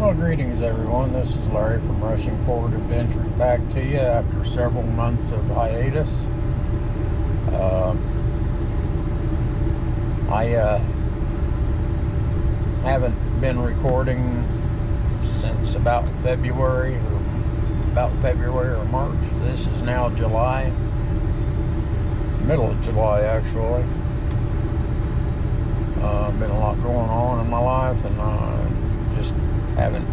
Well, greetings everyone. This is Larry from Rushing Forward Adventures, back to you after several months of hiatus. I haven't been recording since about February or March. This is now July, middle of July actually. Been a lot going on in my life, and just haven't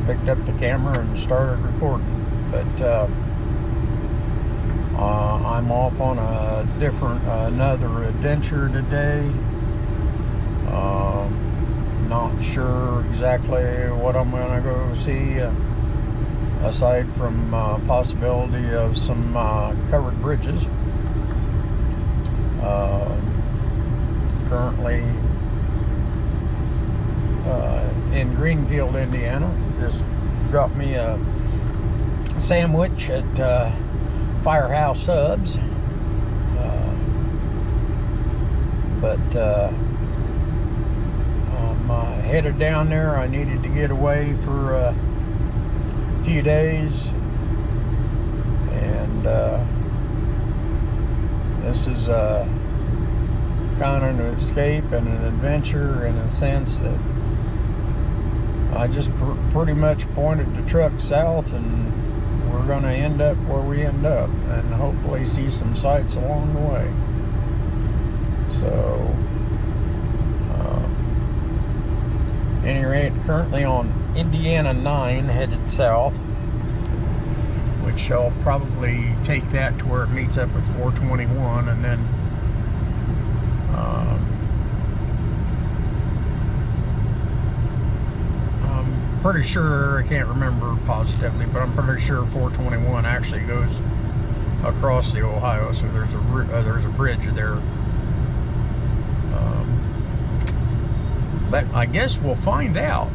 picked up the camera and started recording. But I'm off on another adventure today. Not sure exactly what I'm gonna go see, aside from possibility of some covered bridges. Currently in Greenfield, Indiana. Just got me a sandwich at Firehouse Subs, but I'm headed down there. I needed to get away for a few days, and this is kind of an escape and an adventure, in a sense that I just pretty much pointed the truck south, and we're going to end up where we end up, and hopefully see some sights along the way. So any rate, currently on Indiana 9 headed south, which I'll probably take that to where it meets up at 421, and then I'm pretty sure, I can't remember positively, but I'm pretty sure 421 actually goes across the Ohio, so there's a bridge there. But I guess we'll find out.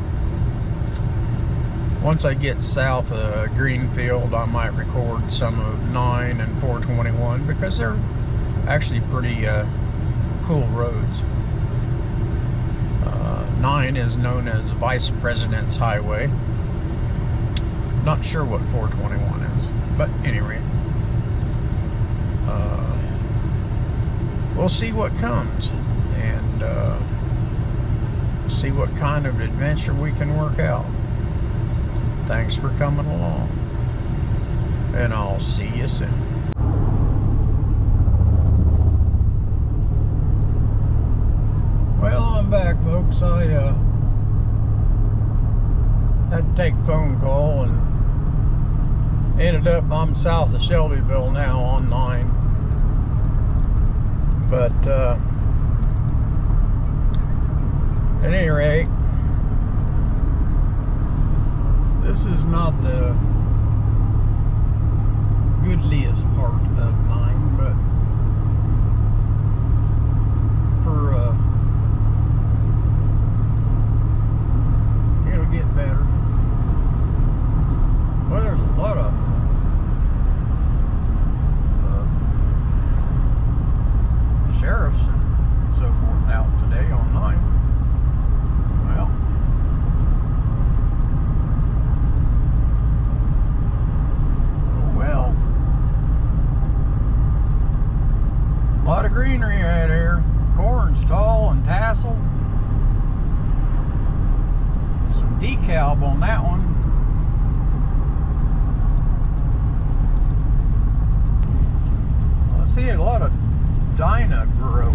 Once I get south of Greenfield, I might record some of 9 and 421, because they're actually pretty cool roads. 9 is known as Vice President's Highway. Not sure what 421 is, but anyway, we'll see what comes, and see what kind of adventure we can work out. Thanks for coming along, and I'll see you soon. Well, I'm back, folks. I had to take a phone call and ended up, I'm south of Shelbyville now on 9. But at any rate, this is not the goodliest part of 9, but for it'll get better. Well, there's a lot of sheriffs and so forth out today on 9. A lot of greenery right here. Corn's tall and tasseled. Some decal on that one. I see a lot of Dyna-Gro.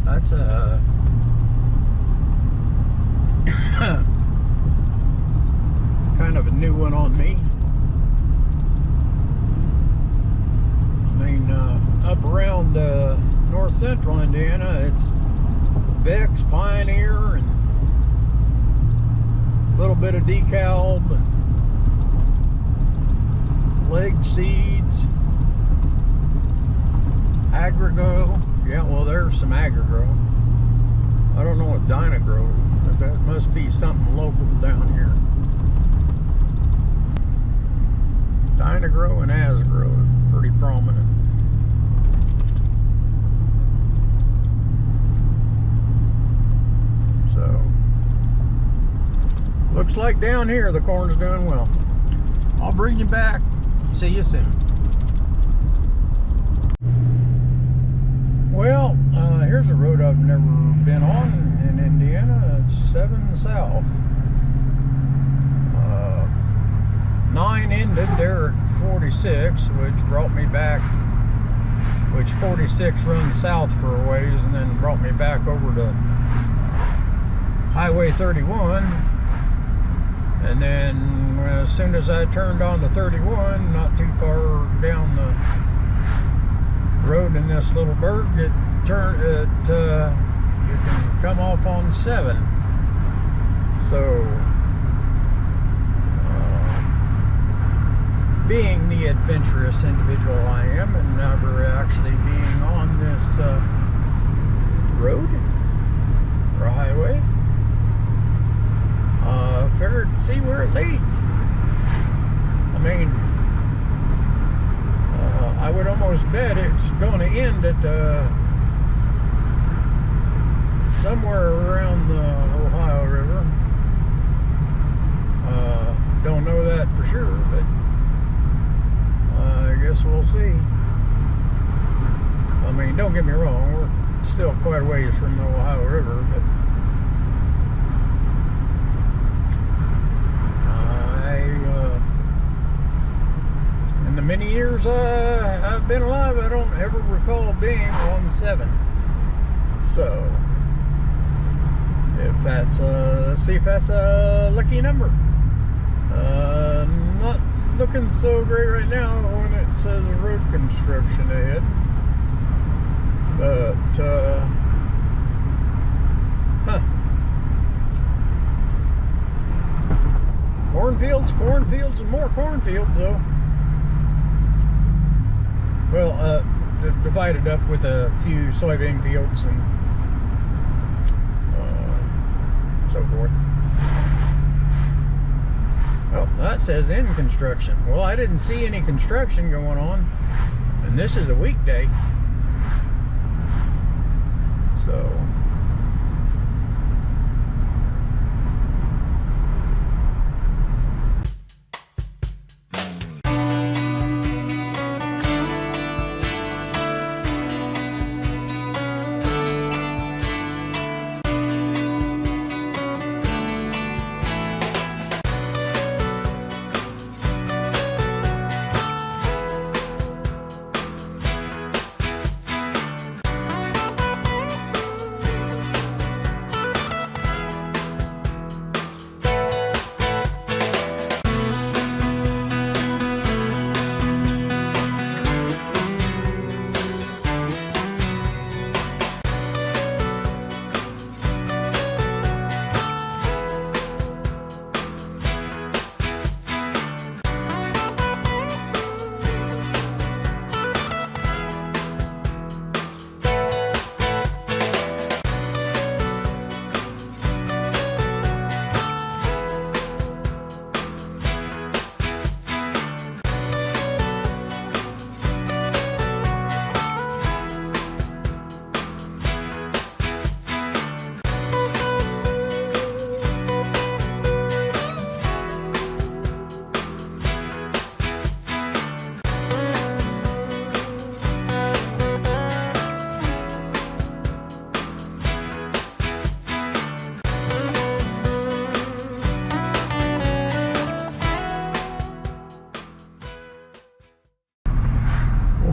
That's a kind of a new one on me. Up around north central Indiana, it's Beck's, Pioneer, and a little bit of DeKalb, and Leg Seeds, Agri-Gro. Yeah, well, there's some Agri-Gro. I don't know what Dyna-Gro is, but that must be something local down here. Dyna-Gro and Asgrow is pretty prominent. looks like down here the corn's doing well. I'll bring you back. See you soon. Well, here's a road I've never been on in Indiana. It's 7 South. 9 ended there at 46, which brought me back, which 46 runs south for a ways and then brought me back over to Highway 31. And then as soon as I turned on to 31, not too far down the road in this little burg, you can come off on 7. So being the adventurous individual I am, and never actually being on this road or highway, figured to see where it leads. I mean, I would almost bet it's going to end at somewhere around the Ohio River. Don't know that for sure, but I guess we'll see. I mean, don't get me wrong, we're still quite a ways from the Ohio River, but in the many years I've been alive, I don't ever recall being on 7. So, if that's let's see if that's a lucky number. Not looking so great right now when it says road construction ahead, but cornfields and more cornfields though. Well, divided up with a few soybean fields and so forth. Oh, that says in construction. Well, I didn't see any construction going on, and this is a weekday. So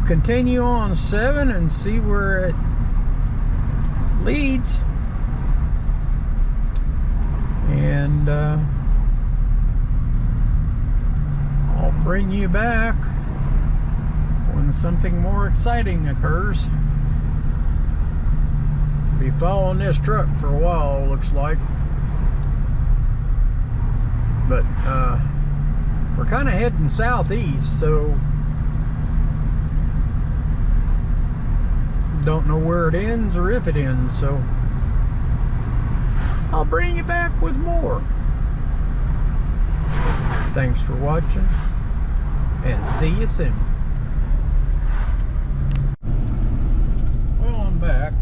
continue on 7 and see where it leads. And I'll bring you back when something more exciting occurs. Be following this truck for a while, looks like. But we're kind of heading southeast, so don't know where it ends or if it ends, so I'll bring you back with more. Thanks for watching, and see you soon. Well, I'm back.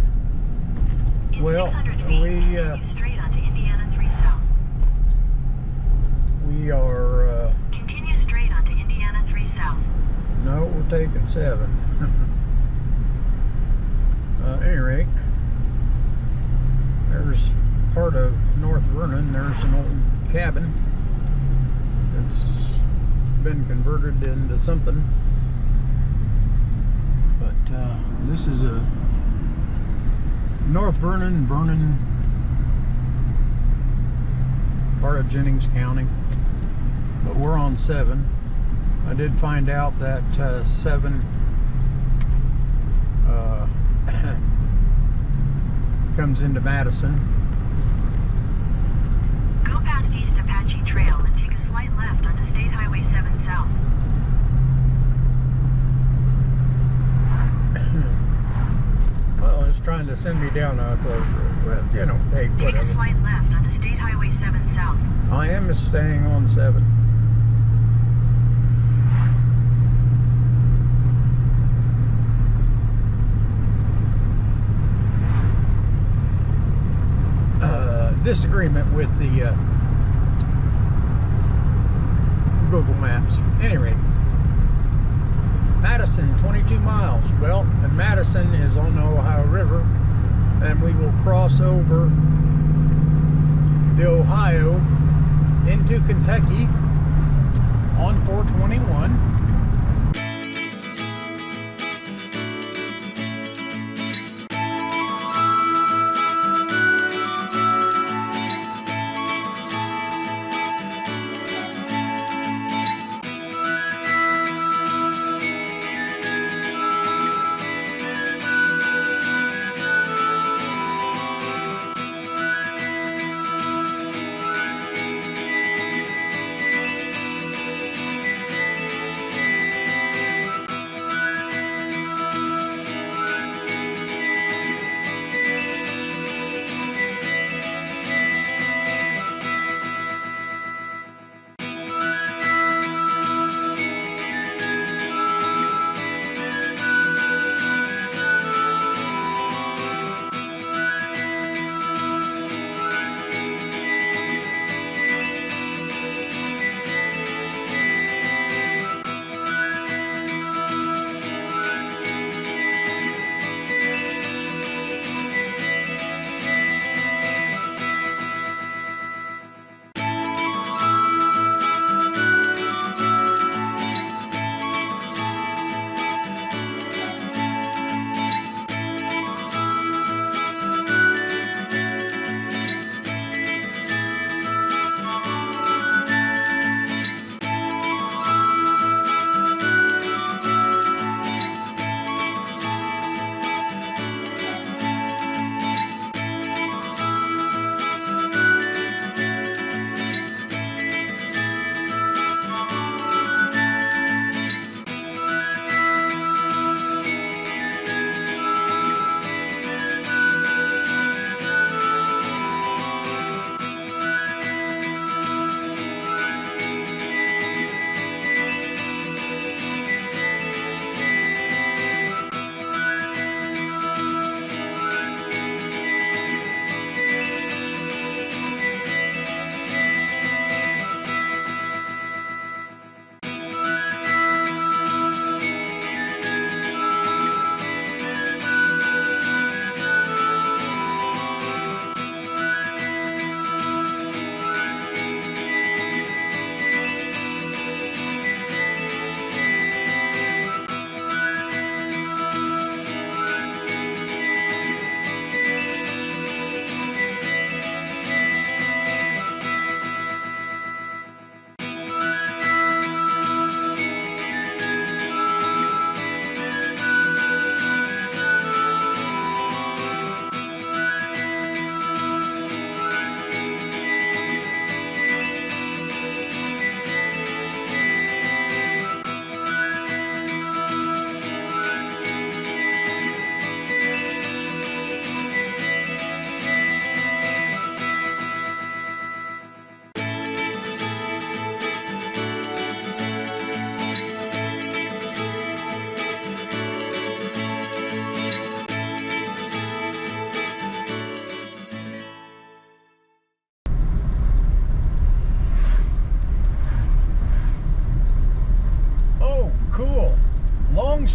In 600 feet, continue straight onto Indiana 3 South. We are, continue straight onto Indiana 3 South. no, we're taking 7. At any rate, there's part of North Vernon. There's an old cabin that's been converted into something. But this is a North Vernon, part of Jennings County. But we're on 7. I did find out that 7 comes into Madison. Go past East Apache Trail and take a slight left onto State Highway 7 South. Well, it's trying to send me down a close road. Well, you know, hey, whatever. Take a slight left onto State Highway 7 South. I am staying on 7. Disagreement with the Google Maps. Anyway, Madison, 22 miles. Well, and Madison is on the Ohio River, and we will cross over the Ohio into Kentucky on 421.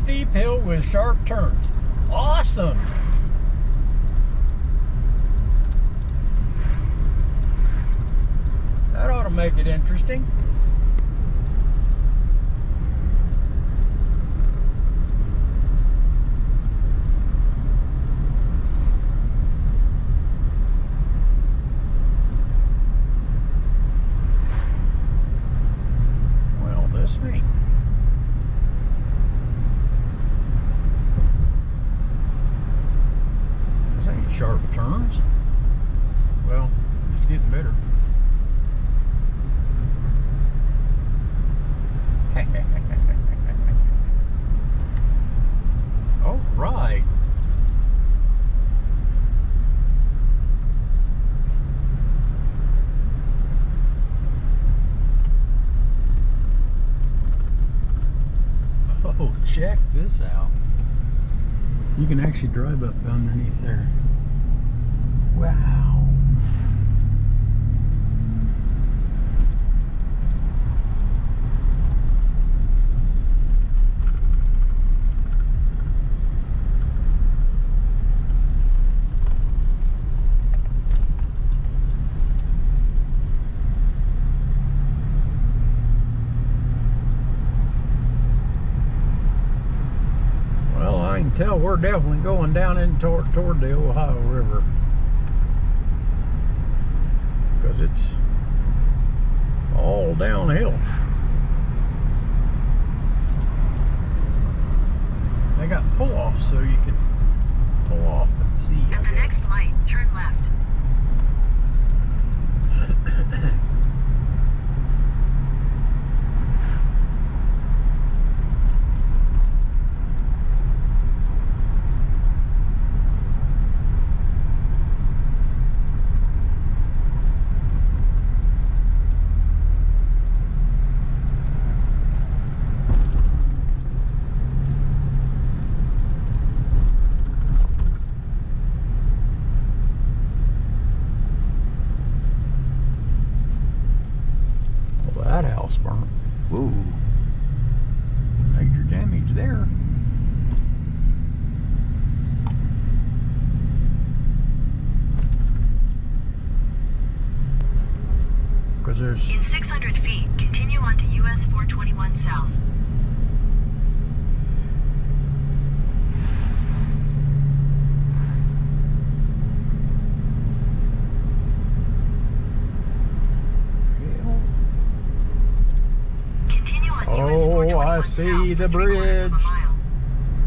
steep hill with sharp turns. Awesome! That ought to make it interesting. Well, this ain't. This ain't sharp turns. Well, it's getting better. All right. Oh, check this out. You can actually drive up underneath there. Wow. I can tell we're definitely going down in toward the Ohio River, because it's all downhill. They got pull-offs so you can pull off and see. At the next light, turn left. That house burnt. Whoa. Major damage there. Because there's... In 600 feet, continue onto US 421 South. Oh, I see the bridge.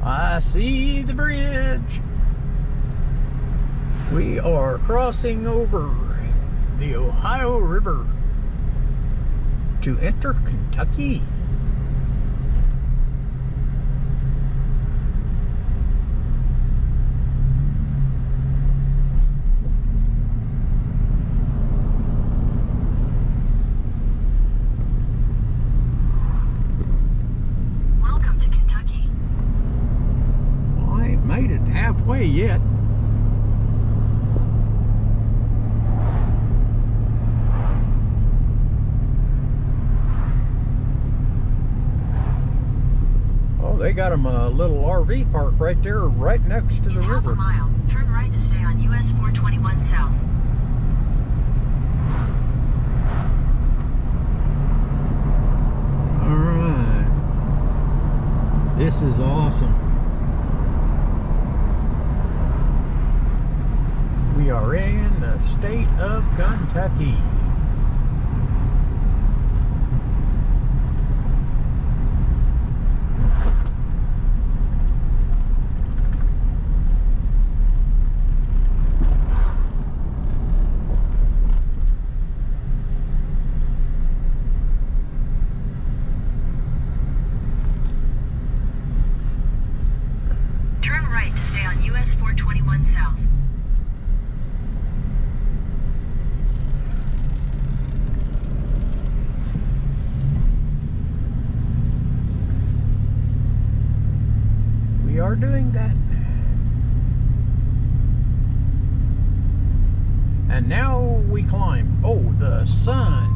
I see the bridge. We are crossing over the Ohio River to enter Kentucky. Halfway yet. Oh, they got them a little RV park right there, right next to the river. In half a mile, turn right to stay on US 421 South. All right. This is awesome. We are in the state of Kentucky. Turn right to stay on US 421 South. We are doing that. And now we climb. Oh, the sun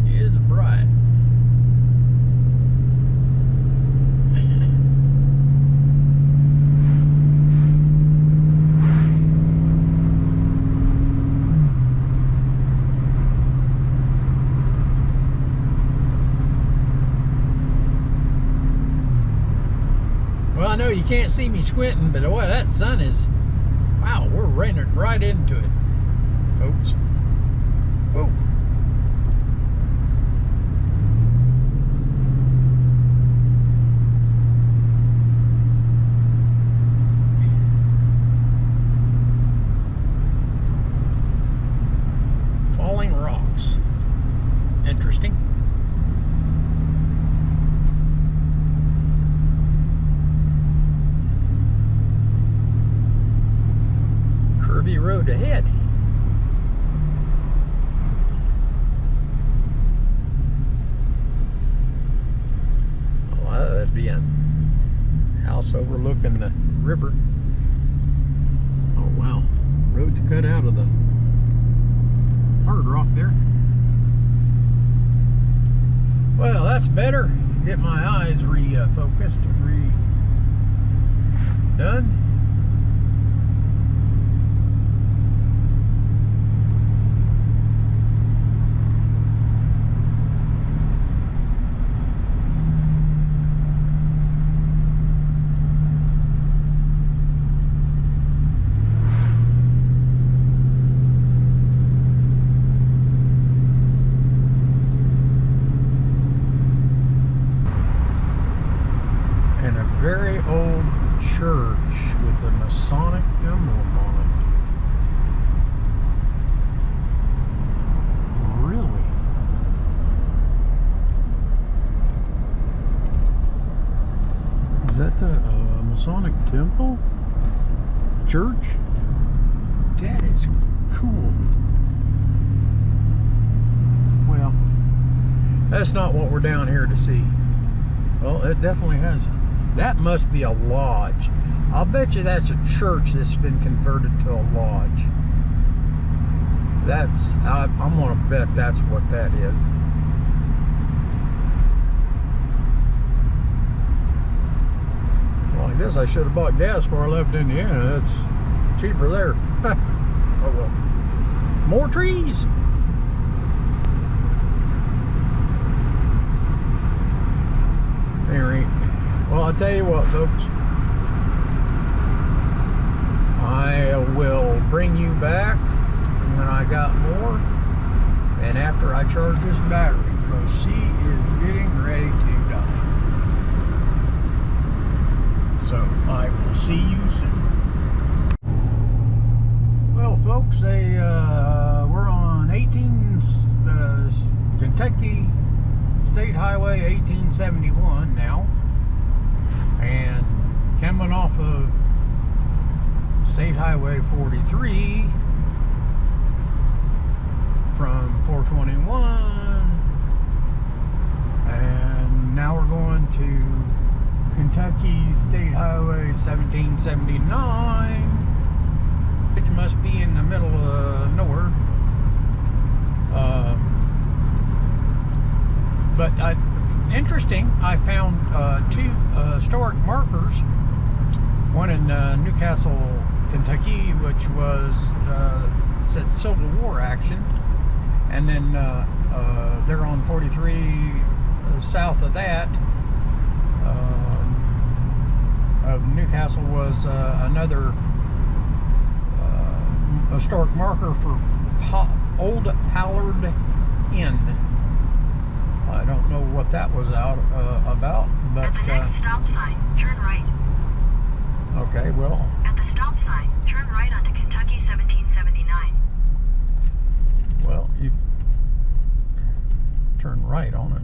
is bright. you can't see me squinting, but boy, that sun is, wow, we're running right into it, folks. Whoa. Falling rocks. Interesting. Curvy road ahead. Oh, that'd be a house overlooking the river. Oh wow, road's cut out of the hard rock there. Well, that's better. Get my eyes refocused and redone. Very old church with a Masonic emblem on it. Really? Is that the Masonic temple? Church? That is cool. Well, that's not what we're down here to see. Well, it definitely has. That must be a lodge. I'll bet you that's a church that's been converted to a lodge. I'm gonna bet that's what that is. Well, I guess I should have bought gas before I left Indiana. It's cheaper there. Oh well. More trees. There ain't. Well, I'll tell you what, folks. I will bring you back when I got more, and after I charge this battery, because she is getting ready to die. So I will see you soon. Well, folks, we're on Kentucky State Highway 1871 now. And coming off of State Highway 43 from 421, and now we're going to Kentucky State Highway 1779, which must be in the middle of nowhere. But interesting, I found two historic markers, one in Newcastle, Kentucky, which was said Civil War action, and then there on 43 south of that of Newcastle was another historic marker for Old Pollard Inn. I don't know what that was about, but... At the next stop sign, turn right. Okay, well... At the stop sign, turn right onto Kentucky 1779. Well, you turn right on it.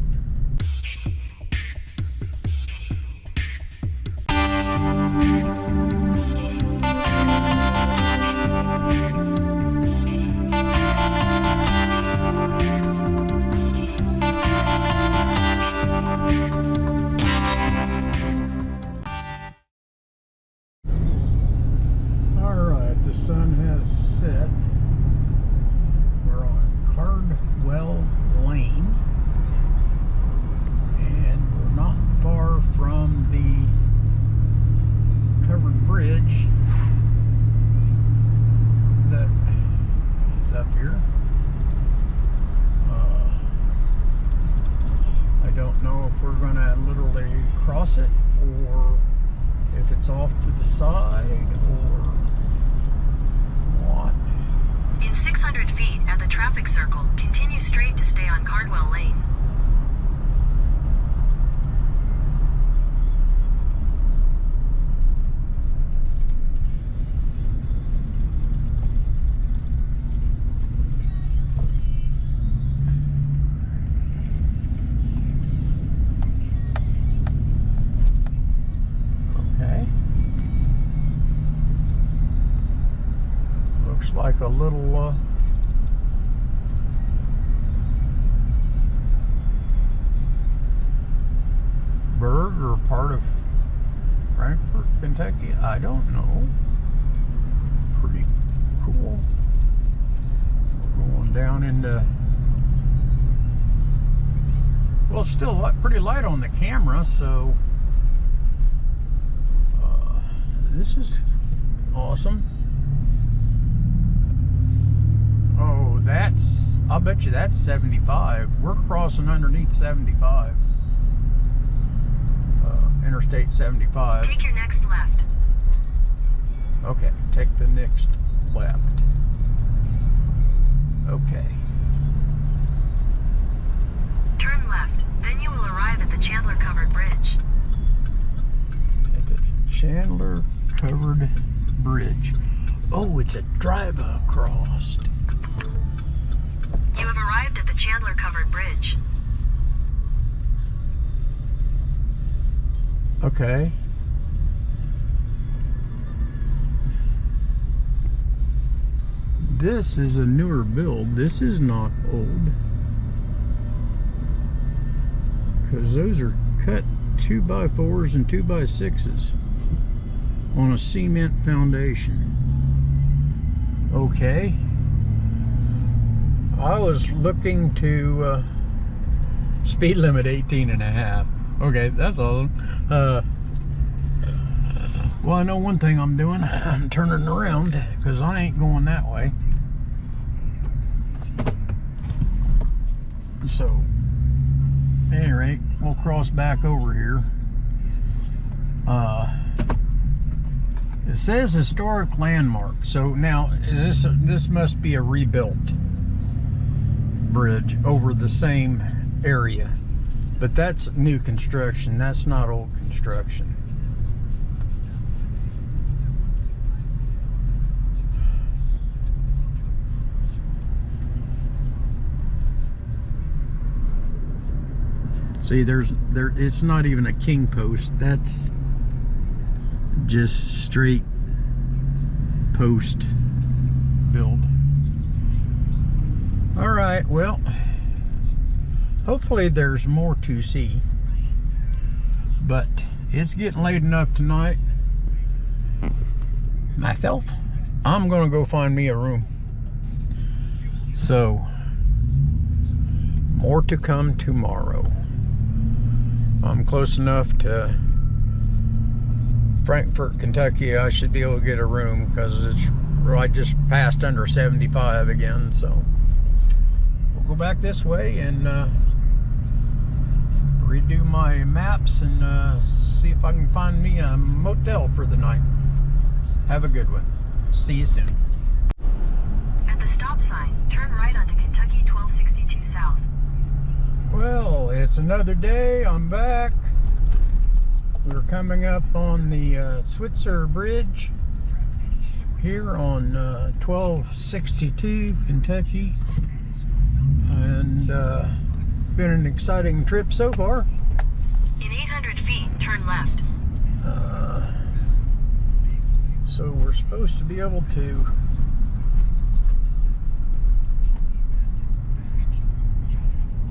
Sun has set. We're on Cardwell Lane, and we're not far from the covered bridge that is up here. I don't know if we're going to literally cross it or if it's it's off to the side or what. In 600 feet at the traffic circle, continue straight to stay on Cardwell Lane. Like a little burg or part of Frankfort, Kentucky. I don't know. Pretty cool. We're going down into, well, it's still pretty light on the camera, so this is awesome. Oh, I'll bet you that's 75. We're crossing underneath 75. Interstate 75. Take your next left. Okay, take the next left. Okay. Turn left, then you will arrive at the Chandler Covered Bridge. At the Chandler Covered Bridge. Oh, it's a drive across. You have arrived at the Chandler Covered Bridge. Okay. This is a newer build. This is not old. Because those are cut 2x4s and 2x6s on a cement foundation. Okay. I was looking to speed limit 18.5. Okay, that's all. Well, I know one thing I'm doing. I'm turning around because I ain't going that way. So, at any rate, we'll cross back over here. It says historic landmark. So now, this must be a rebuilt bridge over the same area, but that's new construction. That's not old construction. See, it's not even a king post. That's just straight post build. All right, well, hopefully there's more to see, but it's getting late enough tonight. Myself, I'm gonna go find me a room. So, more to come tomorrow. I'm close enough to Frankfort, Kentucky. I should be able to get a room because it's right just past under 75 again, so go back this way and redo my maps and see if I can find me a motel for the night. Have a good one. See you soon. At the stop sign, turn right onto Kentucky 1262 South. Well, it's another day. I'm back. We're coming up on the Switzer Bridge here on 1262 Kentucky. And been an exciting trip so far. In 800 feet, turn left. So we're supposed to be able to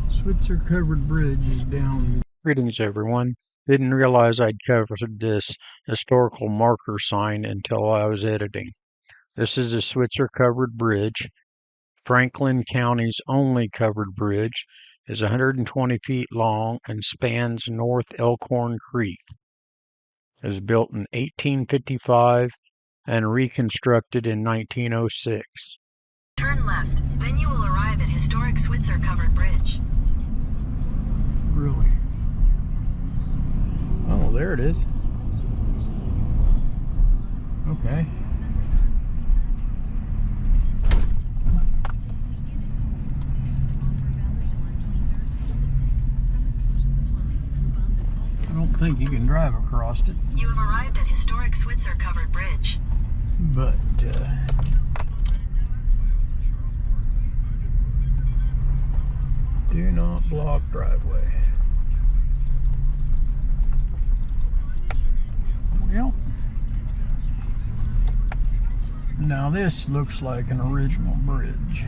Switzer Covered Bridge is down. Greetings everyone. Didn't realize I'd covered this historical marker sign until I was editing. This is the Switzer Covered Bridge. Franklin County's only covered bridge, is 120 feet long and spans North Elkhorn Creek. It was built in 1855 and reconstructed in 1906. Turn left, then you will arrive at historic Switzer Covered Bridge. Really? Oh, there it is. Okay. I don't think you can drive across it, You have arrived at historic Switzer Covered Bridge. but do not block driveway. Well, now this looks like an original bridge.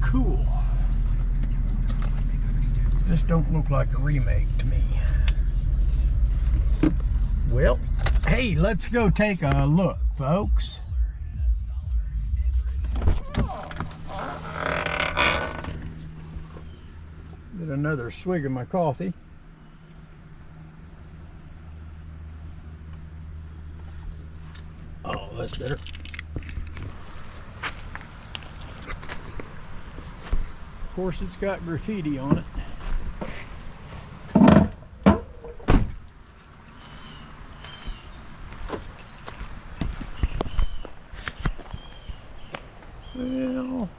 Cool. This don't look like a remake to me. Well, hey, let's go take a look, folks. Get another swig of my coffee. Oh, that's better. Of course, it's got graffiti on it. Well,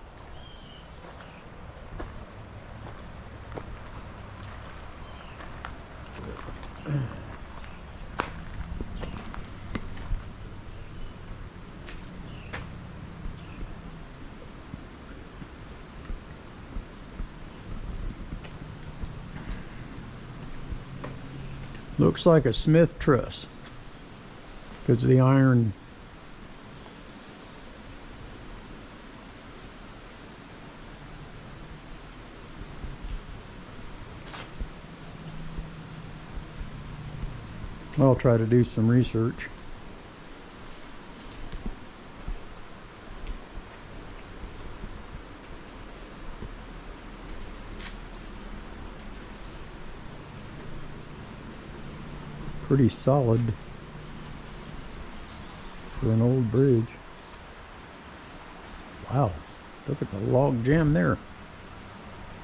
looks like a Smith truss because of the iron. I'll try to do some research. Pretty solid for an old bridge. Wow, look at the log jam there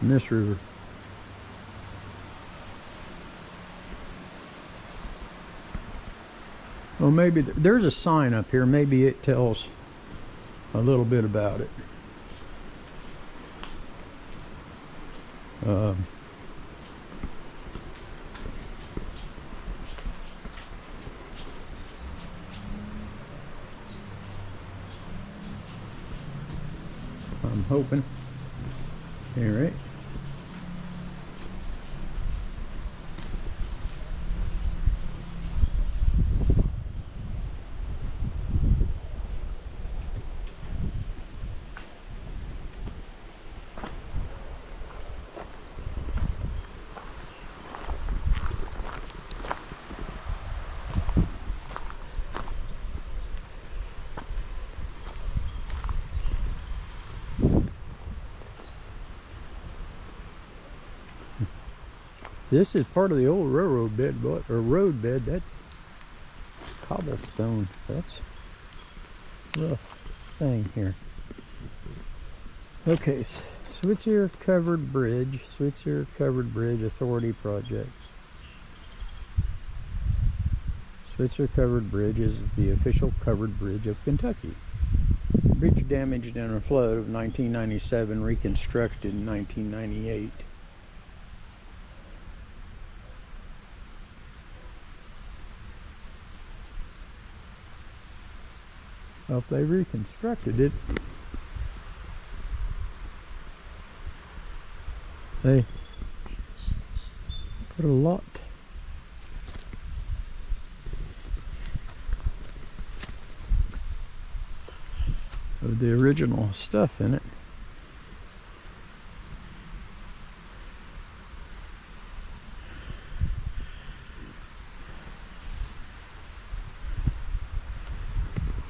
in this river. Well, maybe there's a sign up here. Maybe it tells a little bit about it. I'm hoping. All right. This is part of the old railroad bed, or road bed. That's cobblestone. That's rough thing here. Okay, Switzer Covered Bridge, Switzer Covered Bridge Authority Project. Switzer Covered Bridge is the official covered bridge of Kentucky. Bridge damaged in a flood of 1997, reconstructed in 1998. Well, if they reconstructed it, they put a lot of the original stuff in it.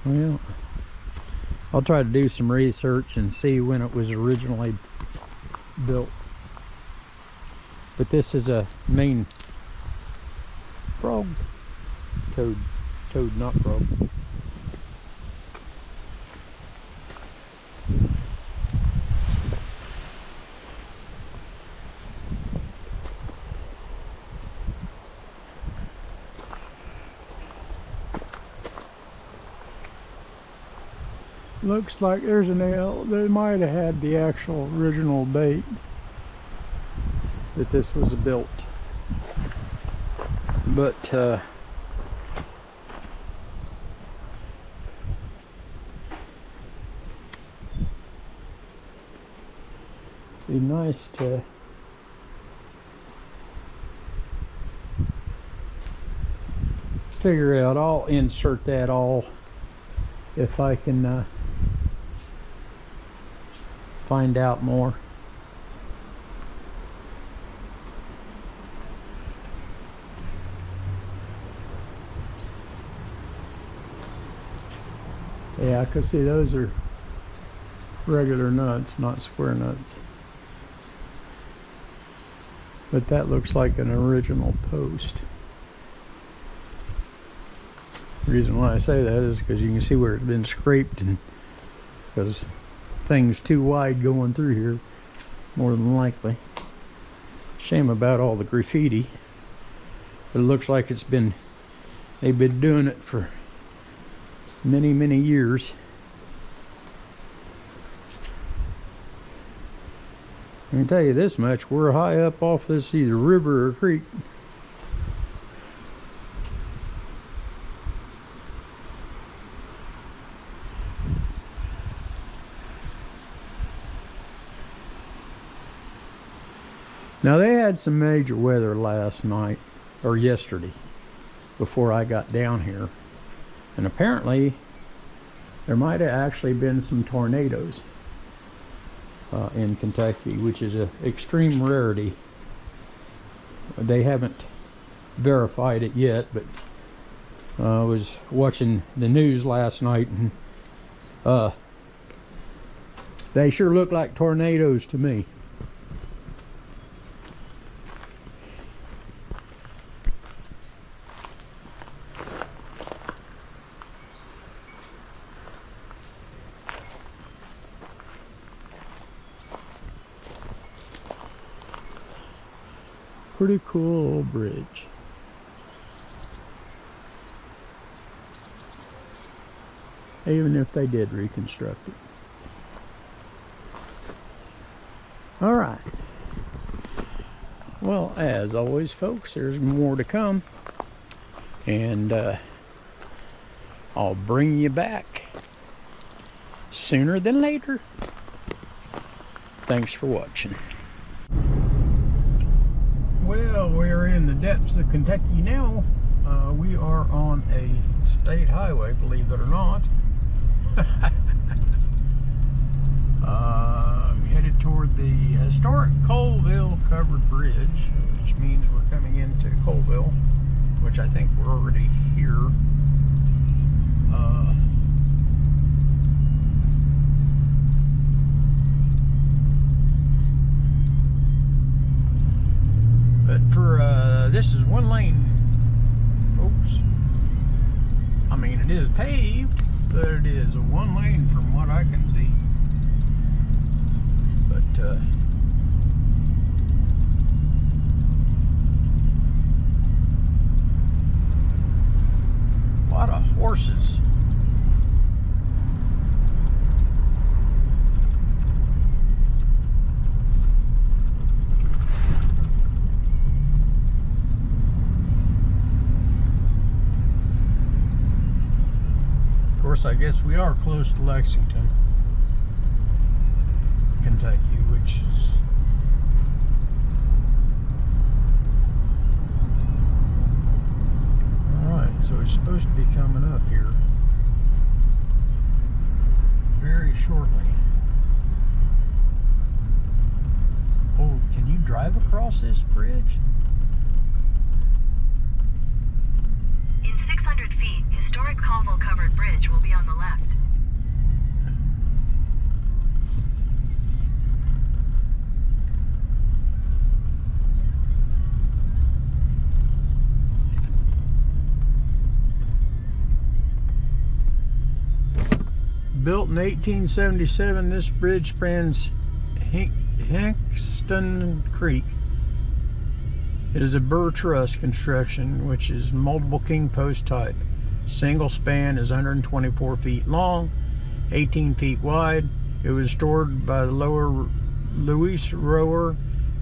Well, I'll try to do some research and see when it was originally built. But this is a main frog, toad, not frog. Looks like there's an L. They might have had the actual original date that this was built. But be nice to figure out. I'll insert that all if I can find out more. Yeah, I could see those are regular nuts, not square nuts. But that looks like an original post. The reason why I say that is because you can see where it's been scraped, and because things too wide going through here, more than likely. Shame about all the graffiti, but it looks like they've been doing it for many years. I can tell you this much, we're high up off this either river or creek. Now they had some major weather last night, or yesterday, before I got down here. And apparently there might have actually been some tornadoes in Kentucky, which is an extreme rarity. They haven't verified it yet, but I was watching the news last night, and they sure look like tornadoes to me. Pretty cool old bridge. Even if they did reconstruct it. All right. Well, as always, folks, there's more to come. And I'll bring you back sooner than later. Thanks for watching. Well, we're in the depths of Kentucky now. We are on a state highway, believe it or not. Headed toward the historic Colville Covered Bridge, which means we're coming into Colville, which I think we're already here. But for this is one lane, folks. I mean, it is paved, but it is a one lane from what I can see. But a lot of horses. Of course, I guess we are close to Lexington, Kentucky, which is alright, so it's supposed to be coming up here very shortly. Oh, can you drive across this bridge? In 600 feet, historic Colville Covered Bridge will be on the left. Built in 1877, this bridge spans Hankston Creek. It is a burr truss construction, which is multiple king post type. Single span is 124 feet long 18 feet wide. It was stored by the lower Louis Rower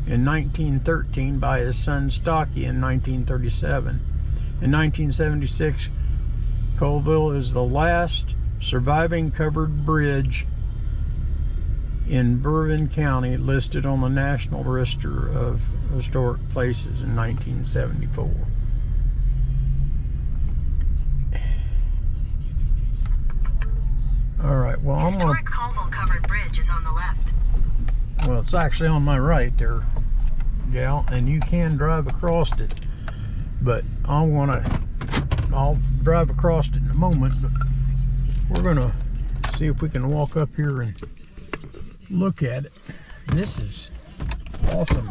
in 1913 by his son Stocky in 1937. In 1976, Colville is the last surviving covered bridge in Bourbon County listed on the National Register of Historic Places in 1974. All right, well, Historic Colville covered bridge is on the left. Well, it's actually on my right there, gal, and you can drive across it, but I'll drive across it in a moment, but we're gonna see if we can walk up here and look at it. This is awesome.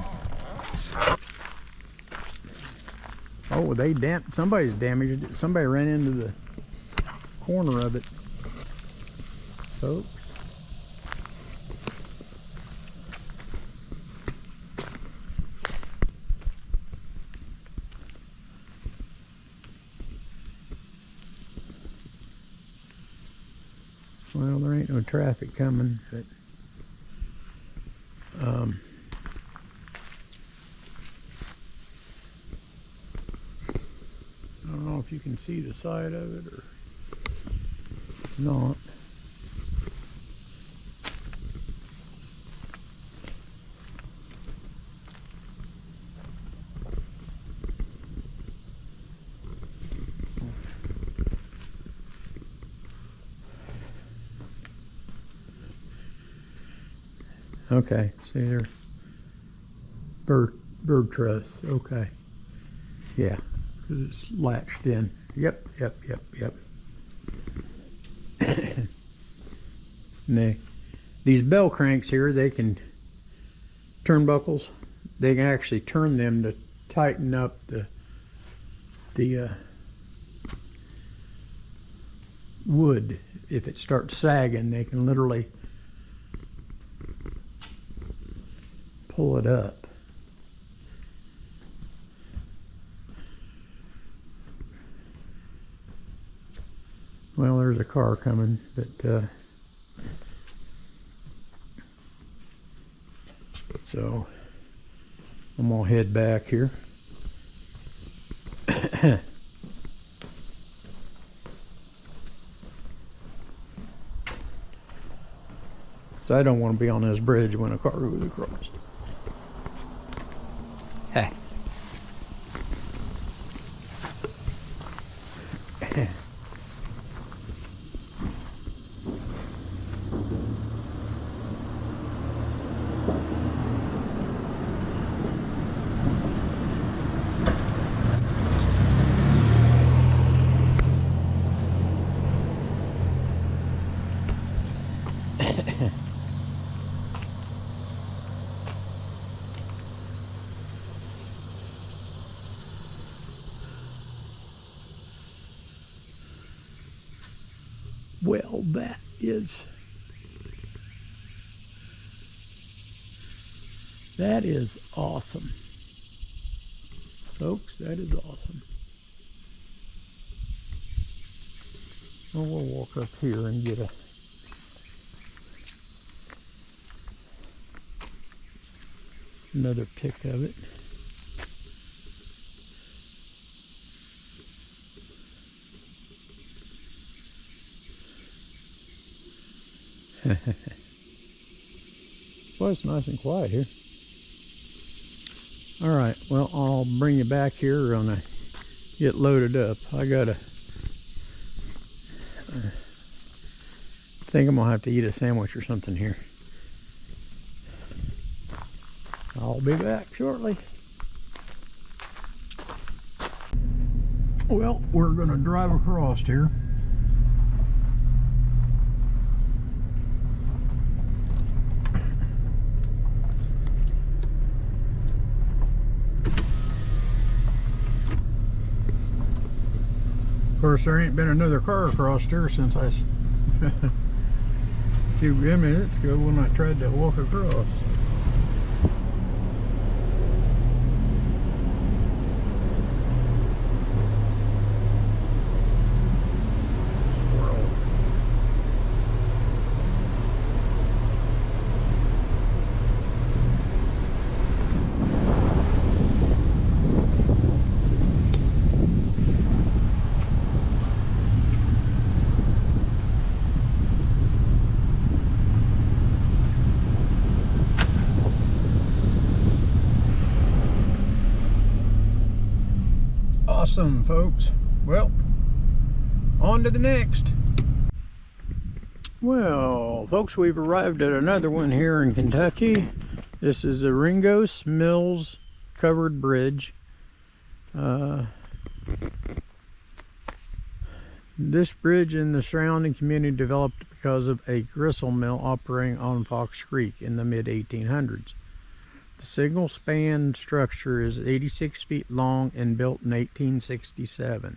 Oh, somebody's damaged it. Somebody ran into the corner of it, folks. Well, there ain't no traffic coming, but I don't know if you can see the side of it or not. Okay, see there, bird truss. Okay, yeah, because it's latched in. Yep. And these bell cranks here, they can turnbuckles. They can actually turn them to tighten up the wood. If it starts sagging, they can literally pull it up. Well, there's a car coming, but so I'm gonna head back here. So I don't want to be on this bridge when a car goes across. Hey. Well, that is awesome. Folks, that is awesome. Well, we'll walk up here and get another pic of it. Well, it's nice and quiet here. All right, well, I'll bring you back here when I get loaded up. I think I'm gonna have to eat a sandwich or something here. I'll be back shortly. Well, we're gonna drive across here. Of course, there ain't been another car across here since a few minutes ago when I tried to walk across. Awesome, folks. Well, on to the next. Well, folks, we've arrived at another one here in Kentucky. This is the Ringgoes Mills Covered Bridge. This bridge and the surrounding community developed because of a gristle mill operating on Fox Creek in the mid-1800s. The single span structure is 86 feet long and built in 1867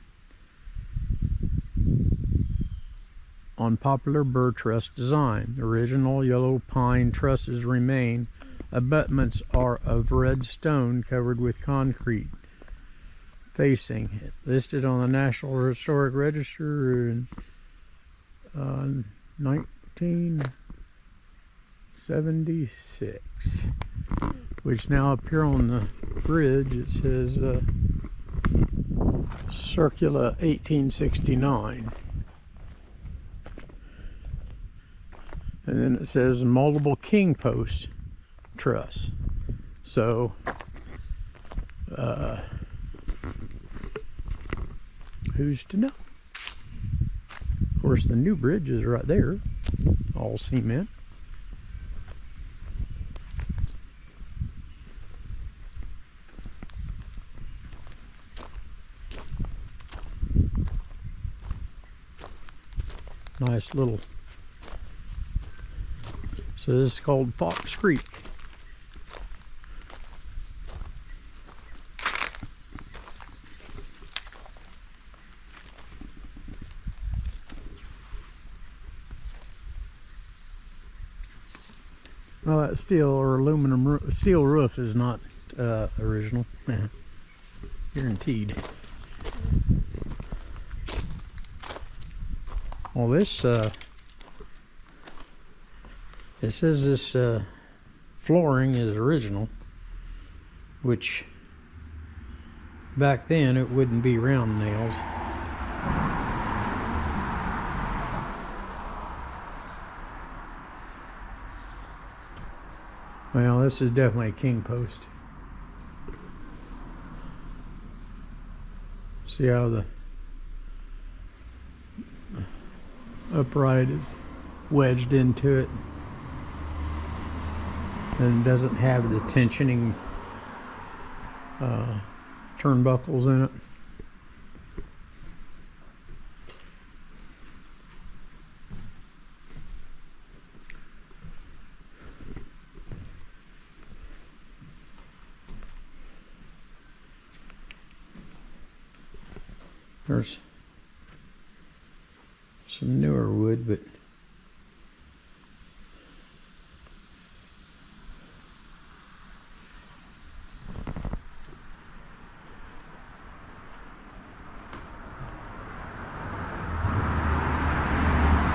on popular burr truss design. The original yellow pine trusses remain. Abutments are of red stone covered with concrete facing. Listed on the National Historic Register in 1976. Which now appear on the bridge. It says Circula 1869. And then it says multiple king post truss. So who's to know? Of course, the new bridge is right there, all cement. Nice little. So this is called Fox Creek. Well, that steel or aluminum steel roof is not original. Guaranteed. Well, this it says this flooring is original, which back then it wouldn't be round nails. Well, this is definitely a king post. See how the upright is wedged into it and doesn't have the tensioning turnbuckles in it. There's some newer wood, but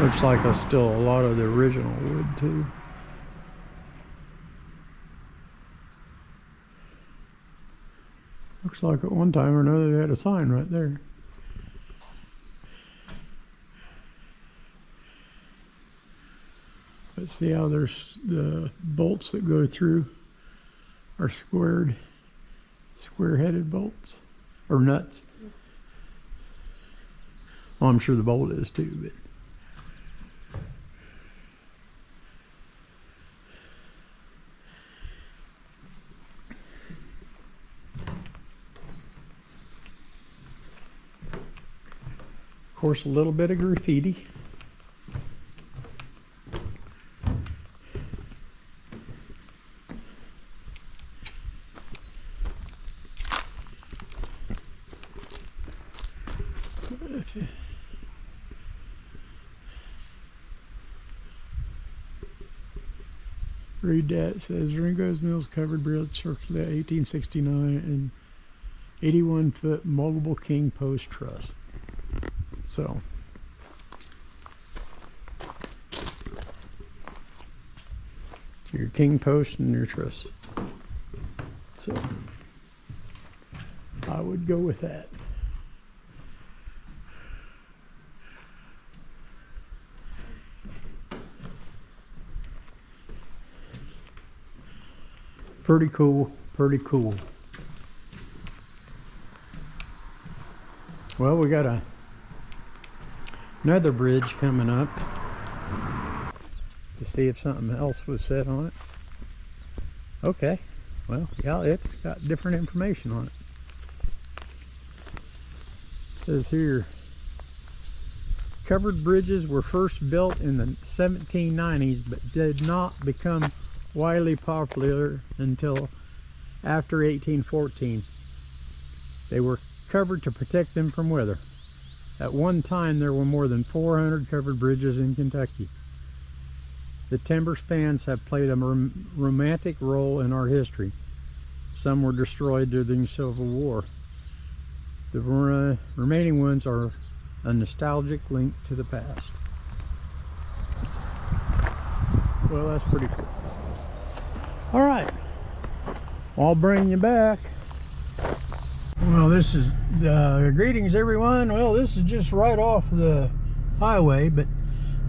looks like there's still a lot of the original wood too. Looks like at one time or another they had a sign right there. Let's see how there's the bolts that go through are square-headed bolts or nuts. Well, I'm sure the bolt is too, but of course a little bit of graffiti. Read that. It says Ringgoes Mills Covered Bridge, Circula 1869, and 81-foot multiple king post truss. So your king post and your truss. So I would go with that. Pretty cool, pretty cool. Well, we got another bridge coming up to see if something else was said on it. Okay, well, yeah, it's got different information on it. It says here, covered bridges were first built in the 1790s but did not become widely popular until after 1814. They were covered to protect them from weather. At one time, there were more than 400 covered bridges in Kentucky. The timber spans have played a romantic role in our history. Some were destroyed during the Civil War. The remaining ones are a nostalgic link to the past. Well, that's pretty cool. All right, I'll bring you back. Well, this is greetings everyone. Well, this is just right off the highway, but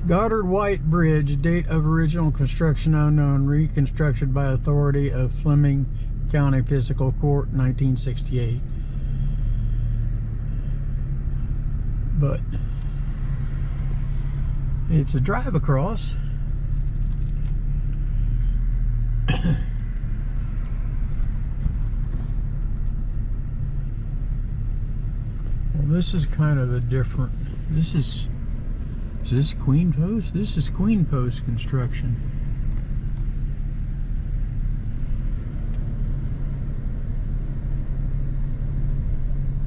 Goddard White Bridge, date of original construction unknown, reconstructed by authority of Fleming County Fiscal Court, 1968. But it's a drive across. Well, this is kind of a different, is this Queen Post? This is Queen Post construction.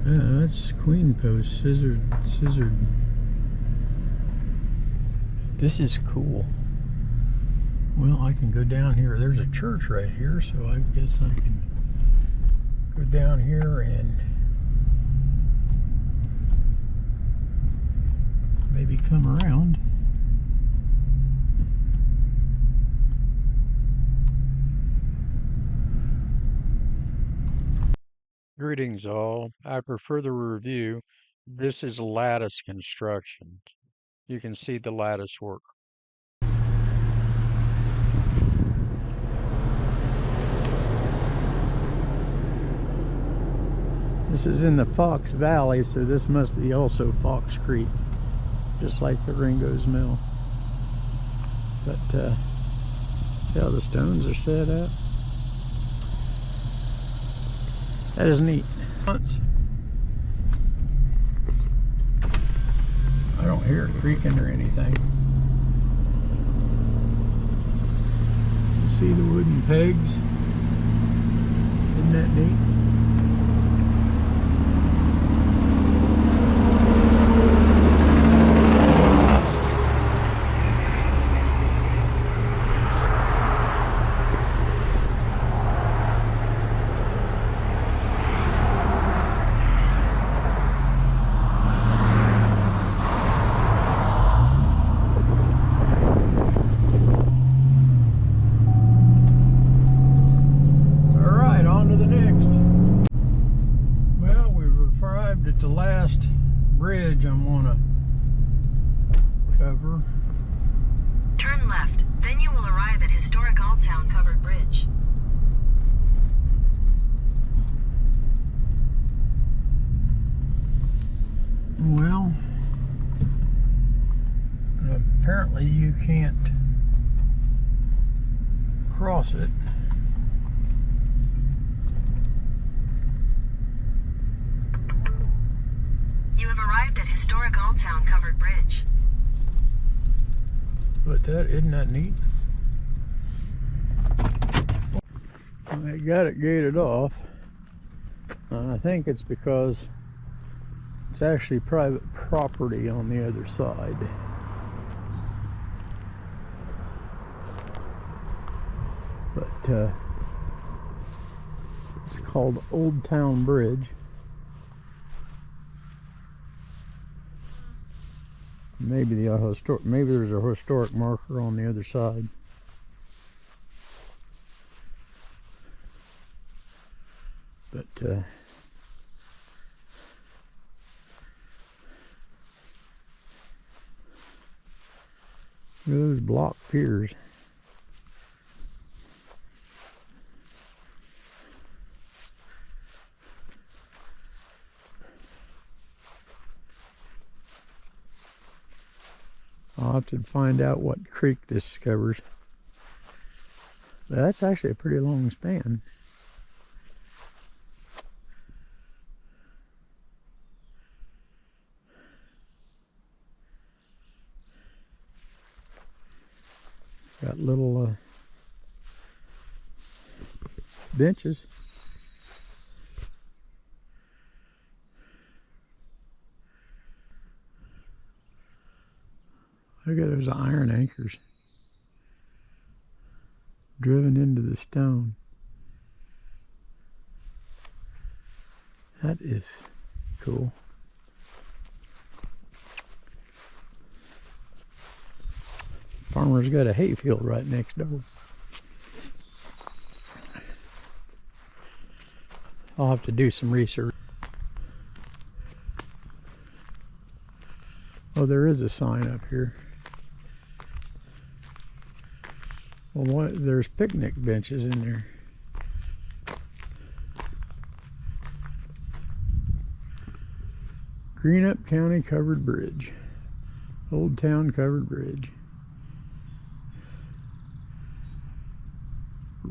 That's Queen Post, scissored. This is cool. Well, I can go down here. There's a church right here, so I guess I can go down here and maybe come around. Greetings all. After further review, this is lattice construction. You can see the lattice work. This is in the Fox Valley, so this must be also Fox Creek, just like the Ringo's Mill. But see how the stones are set up? That is neat. I don't hear it creaking or anything. You see the wooden pegs? Isn't that neat? The last bridge I want to cover. Turn left, then you will arrive at historic Old Town Covered Bridge. Well, apparently you can't cross it. You have arrived at historic Old Town Covered Bridge. But isn't that neat? I got it gated off. I think it's because it's actually private property on the other side. But it's called Old Town Bridge. Maybe maybe there's a historic marker on the other side. But those block piers. I'll have to find out what creek this covers. That's actually a pretty long span. Got little benches. Look at those iron anchors driven into the stone. That is cool. Farmer's got a hayfield right next door. I'll have to do some research. Oh, there is a sign up here. Well, there's picnic benches in there. Greenup County Covered Bridge. Old Town Covered Bridge.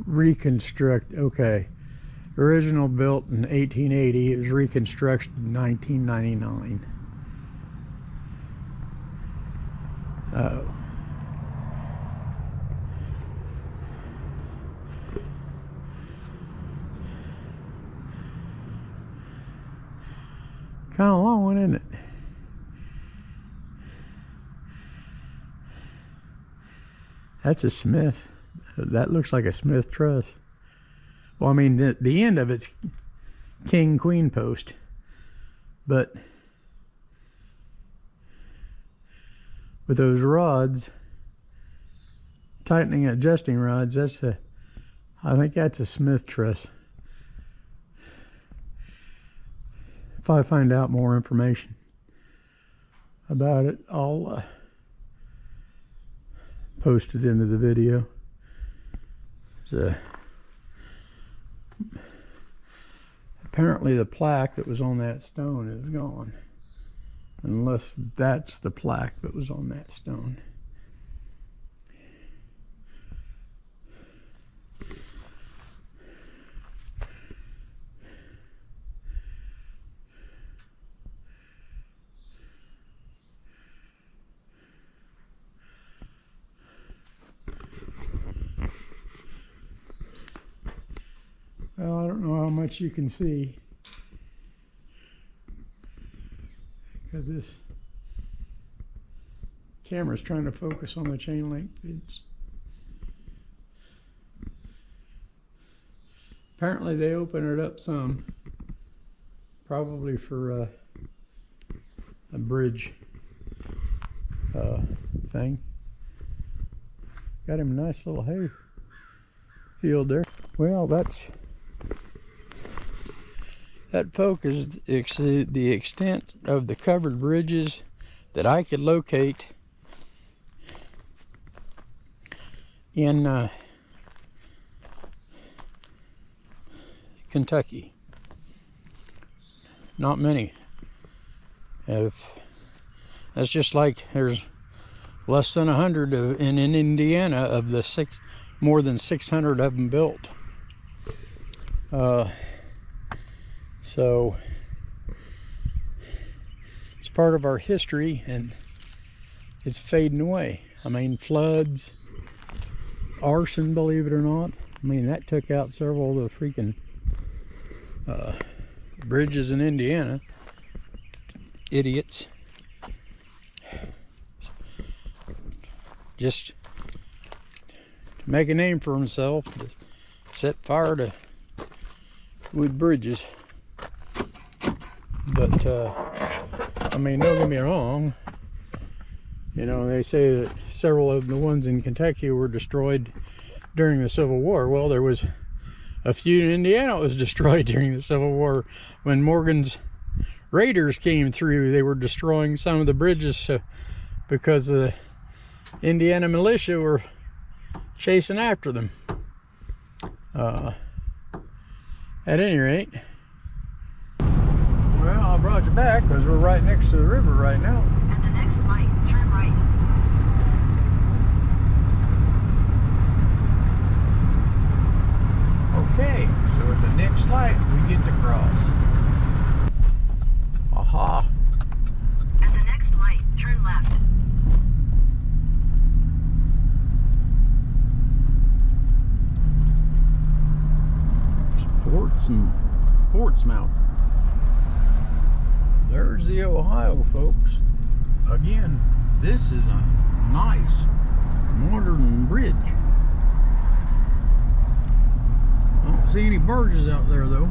Reconstruct, okay. Original built in 1880, it was reconstructed in 1999. Uh-oh. Kind of a long one, isn't it? That's a Smith. That looks like a Smith truss. Well, I mean, the end of it's king queen post, but with those rods, tightening adjusting rods, I think that's a Smith truss. If I find out more information about it, I'll post it into the video. Apparently the plaque that was on that stone is gone, unless that's the plaque that was on that stone. Well, I don't know how much you can see because this camera's trying to focus on the chain link fence. Apparently they open it up some, probably for a bridge thing. Got him a nice little hay field there. Well, that focuses the extent of the covered bridges that I could locate in Kentucky. Not many. That's just like there's less than 100 in Indiana of the more than 600 of them built. So it's part of our history and it's fading away. I mean, floods, arson, believe it or not. I mean, that took out several of the freaking bridges in Indiana. Idiots. Just to make a name for himself, to set fire to wood bridges. But I mean, don't get me wrong, you know, they say that several of the ones in Kentucky were destroyed during the Civil War. Well, there was a few in Indiana that was destroyed during the Civil War. When Morgan's raiders came through, they were destroying some of the bridges because the Indiana militia were chasing after them. At any rate, well, I brought you back because we're right next to the river right now. At the next light, turn right. Okay, so at the next light we get to cross. Aha. At the next light, turn left. Portsmouth. There's the Ohio, folks. Again, this is a nice modern bridge. I don't see any barges out there though.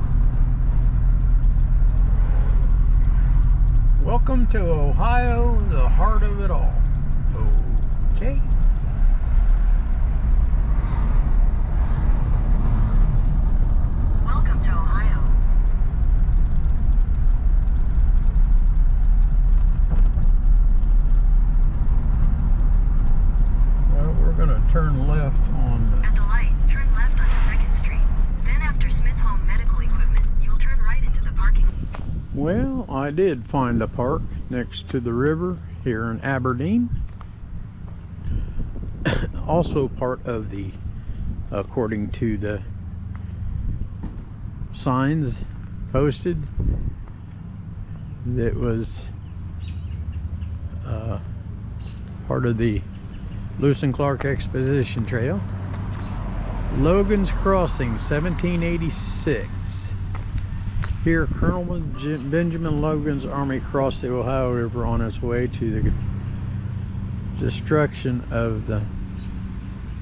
Welcome to Ohio, the heart of it all. Okay. Welcome to Ohio. Well, we're gonna turn left on At the light, turn left onto 2nd Street. Then after Smith Home Medical Equipment, you'll turn right into the parking. Well, I did find a park next to the river here in Aberdeen. Also part of the, according to the signs posted, that was part of the Lewis and Clark Exposition Trail. Logan's Crossing, 1786. Here, Colonel Benjamin Logan's army crossed the Ohio River on its way to the destruction of the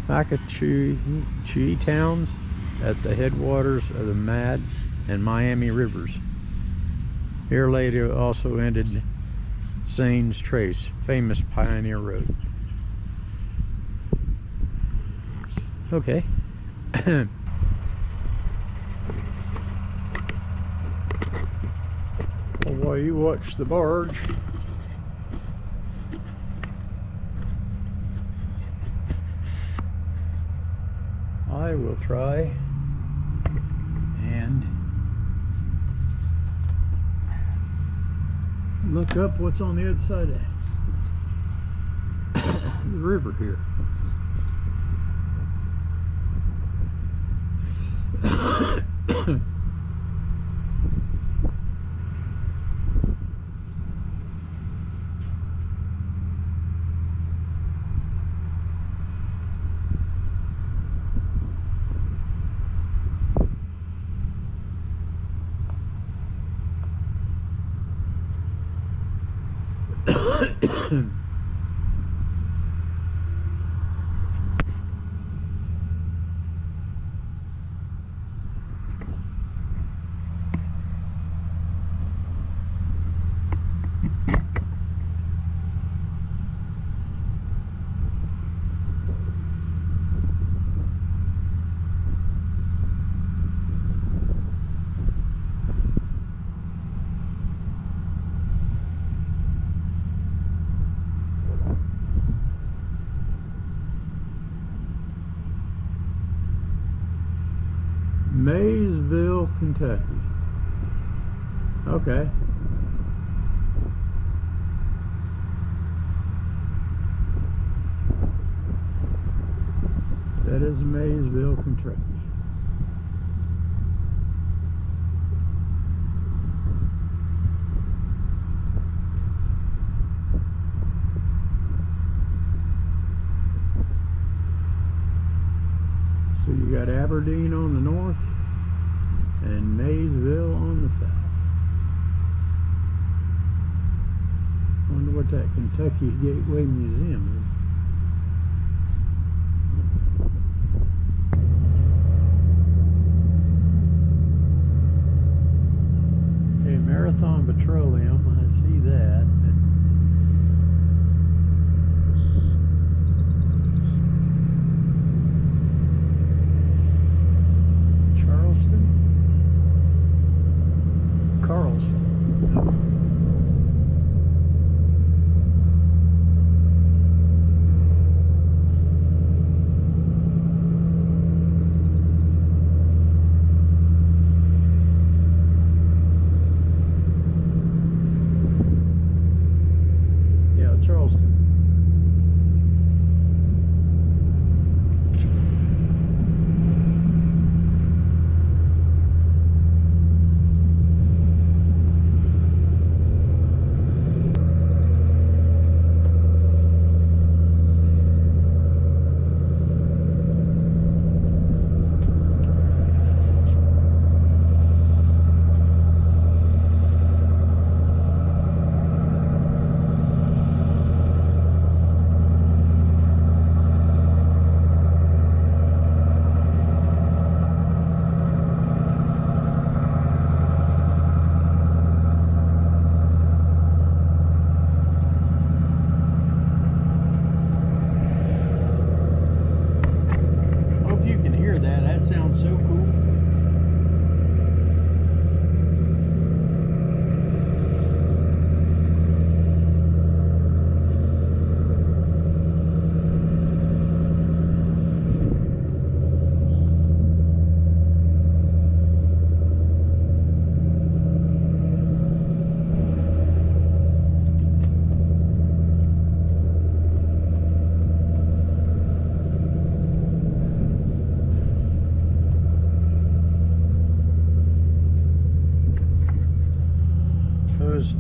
Macachee towns at the headwaters of the Mad and Miami rivers. Here later also ended Sane's Trace, famous pioneer road. Okay. While you watch the barge, I will try and look up what's on the other side of the river here. Maysville, Kentucky. Okay. That is Maysville, Kentucky. So you got Aberdeen on the north and Maysville on the south. Wonder what that Kentucky Gateway Museum is. Okay, Marathon Petroleum, I see that. Carlston.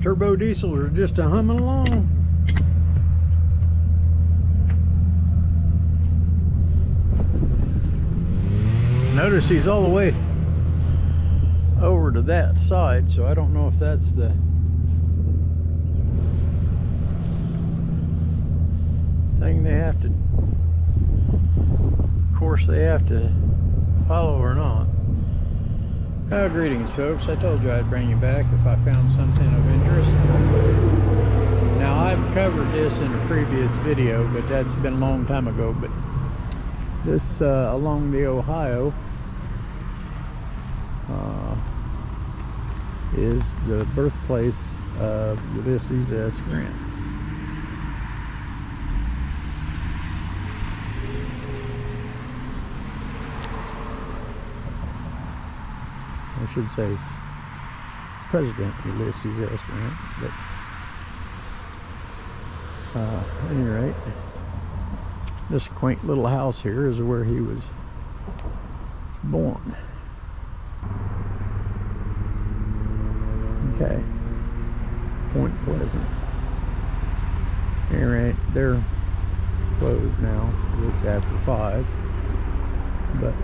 Turbo diesels are just a humming along. Notice he's all the way over to that side, so I don't know if that's the thing they have to, course they have to follow or not. Greetings folks, I told you I'd bring you back if I found something of interest. Now I've covered this in a previous video, but that's been a long time ago. But this along the Ohio is the birthplace of Ulysses S. Grant. I should say President Ulysses S. Grant, but at any rate, this quaint little house here is where he was born. Okay, Point Pleasant. All right, they're closed now. It's after 5, but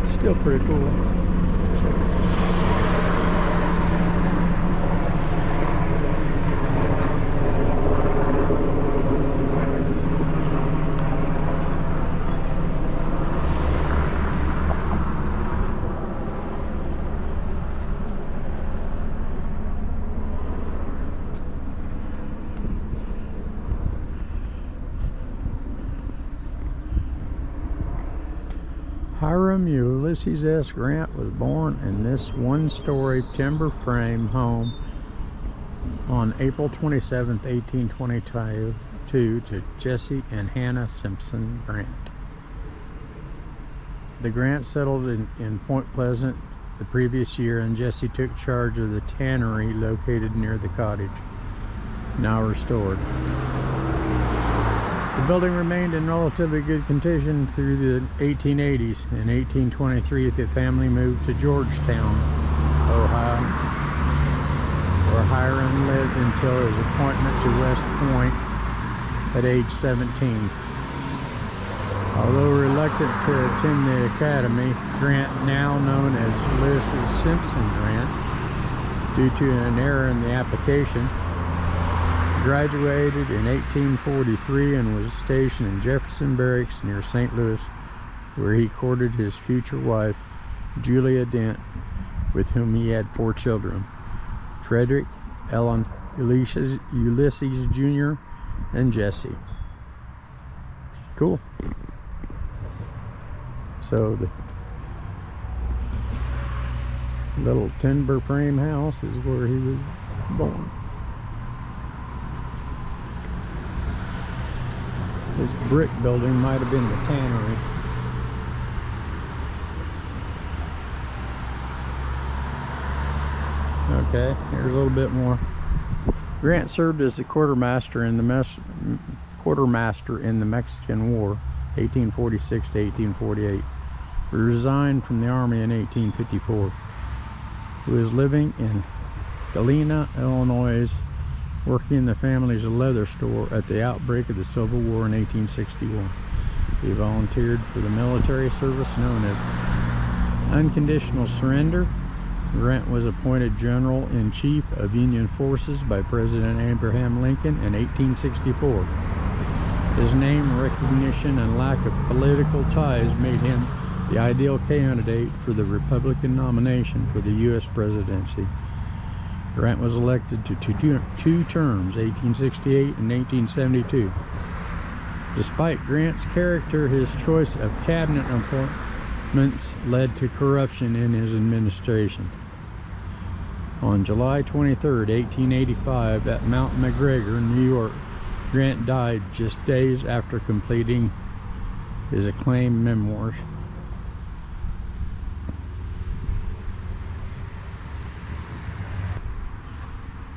still pretty cool. Hiram Ulysses S. Grant was born in this one-story timber frame home on April 27, 1822 to Jesse and Hannah Simpson Grant. The Grant settled in Point Pleasant the previous year, and Jesse took charge of the tannery located near the cottage, now restored. The building remained in relatively good condition through the 1880s. In 1823, the family moved to Georgetown, Ohio, where Hiram lived until his appointment to West Point at age 17. Although reluctant to attend the academy, Grant, now known as Ulysses Simpson Grant, due to an error in the application, graduated in 1843 and was stationed in Jefferson Barracks near St. Louis, where he courted his future wife, Julia Dent, with whom he had 4 children: Frederick, Ellen, Ulysses Jr., and Jesse. Cool. So the little timber frame house is where he was born. This brick building might have been the tannery. Okay, here's a little bit more. Grant served as the quartermaster in the Mexican War, 1846 to 1848. He resigned from the Army in 1854. He was living in Galena, Illinois, working in the family's leather store at the outbreak of the Civil War in 1861. He volunteered for the military service known as unconditional surrender. Grant was appointed General-in-Chief of Union Forces by President Abraham Lincoln in 1864. His name recognition and lack of political ties made him the ideal candidate for the Republican nomination for the U.S. presidency. Grant was elected to two terms, 1868 and 1872. Despite Grant's character, his choice of cabinet appointments led to corruption in his administration. On July 23, 1885, at Mount McGregor, New York, Grant died just days after completing his acclaimed memoirs.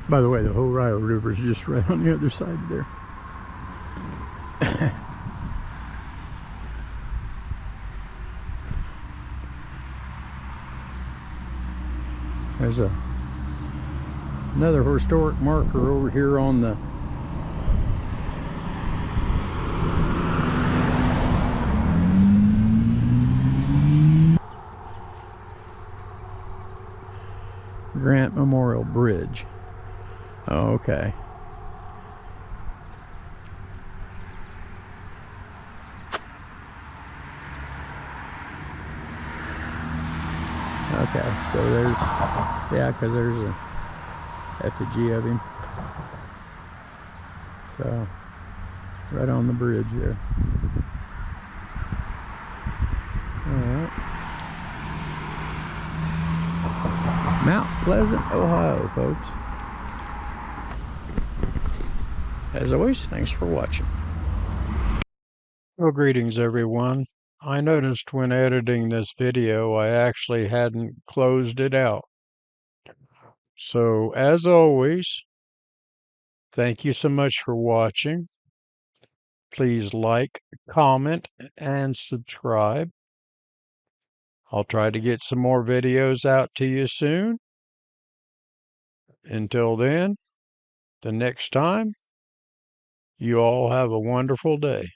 By the way, the Ohio River is just right on the other side there. There's another historic marker over here on the Grant Memorial Bridge. Oh, okay. Okay, so there's, yeah, because there's a effigy of him. So, right on the bridge there. Alright. Mount Pleasant, Ohio, folks. As always, thanks for watching. Well, greetings everyone. I noticed when editing this video, I actually hadn't closed it out. So, as always, thank you so much for watching. Please like, comment, and subscribe. I'll try to get some more videos out to you soon. Until then, the next time, you all have a wonderful day.